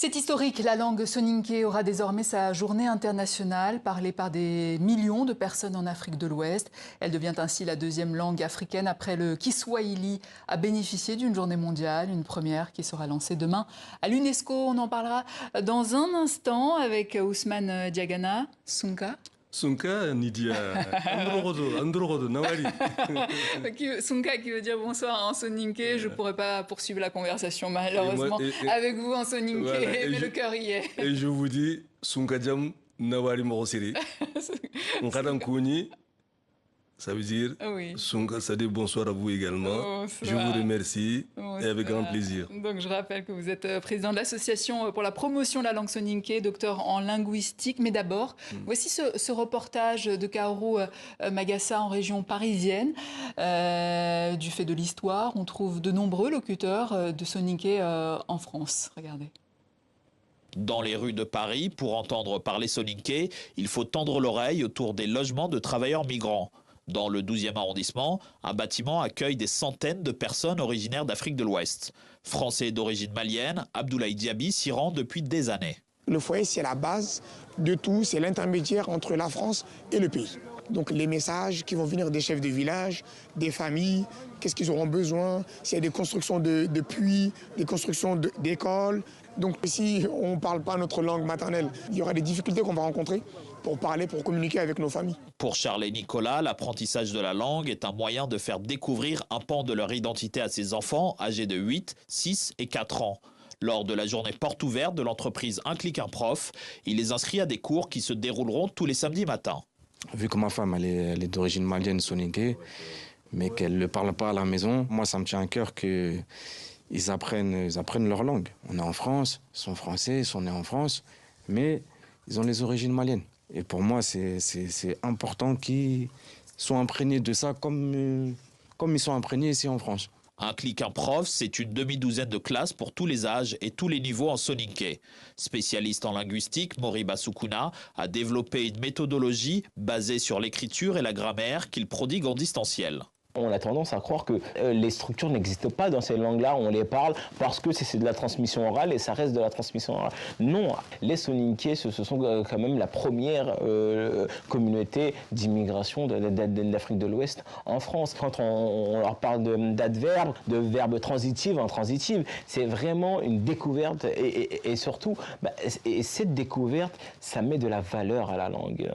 C'est historique, la langue soninké aura désormais sa journée internationale, parlée par des millions de personnes en Afrique de l'Ouest. Elle devient ainsi la deuxième langue africaine après le Kiswahili à bénéficier d'une journée mondiale, une première qui sera lancée demain à l'UNESCO. On en parlera dans un instant avec Ousmane Diagana. Sunka. Sunka Nidia Androgodo Nawali. Sunka qui veut dire bonsoir en soninké. Je ne pourrais pas poursuivre la conversation malheureusement avec vous en soninké, voilà, mais le cœur y est. Et je vous dis Sunka Jam Nawali Morosiri. Nkadankuni, ça veut dire oui. Sunka, ça dit bonsoir à vous également. Je vous remercie et avec grand plaisir. Donc je rappelle que vous êtes président de l'association pour la promotion de la langue soninké, docteur en linguistique. Mais d'abord, voici ce reportage de Kaoru Magassa en région parisienne. Du fait de l'histoire, on trouve de nombreux locuteurs de soninké en France. Regardez. Dans les rues de Paris, pour entendre parler soninké, il faut tendre l'oreille autour des logements de travailleurs migrants. Dans le 12e arrondissement, un bâtiment accueille des centaines de personnes originaires d'Afrique de l'Ouest. Français d'origine malienne, Abdoulaye Diaby s'y rend depuis des années. Le foyer, c'est la base de tout, c'est l'intermédiaire entre la France et le pays. Donc les messages qui vont venir des chefs de village, des familles, qu'est-ce qu'ils auront besoin, s'il y a des constructions de puits, des constructions d'écoles. Donc si on ne parle pas notre langue maternelle, il y aura des difficultés qu'on va rencontrer pour parler, pour communiquer avec nos familles. Pour Charles et Nicolas, l'apprentissage de la langue est un moyen de faire découvrir un pan de leur identité à ses enfants âgés de 8, 6 et 4 ans. Lors de la journée porte ouverte de l'entreprise Un Clic Un Prof, il les inscrit à des cours qui se dérouleront tous les samedis matins. Vu que ma femme elle est d'origine malienne soninké, mais qu'elle ne parle pas à la maison, moi ça me tient à cœur qu'ils apprennent leur langue. On est en France, ils sont français, ils sont nés en France, mais ils ont les origines maliennes. Et pour moi, c'est important qu'ils soient imprégnés de ça comme ils sont imprégnés ici en France. Un Clic Un Prof, c'est une demi-douzaine de classes pour tous les âges et tous les niveaux en soninké. Spécialiste en linguistique, Moriba Soukouna a développé une méthodologie basée sur l'écriture et la grammaire qu'il prodigue en distanciel. On a tendance à croire que les structures n'existent pas dans ces langues-là, on les parle parce que c'est de la transmission orale et ça reste de la transmission orale. Non, les soninké, ce sont quand même la première communauté d'immigration d'Afrique de l'Ouest en France. Quand on leur parle d'adverbes, de verbes transitifs, intransitifs, c'est vraiment une découverte et surtout, et cette découverte, ça met de la valeur à la langue.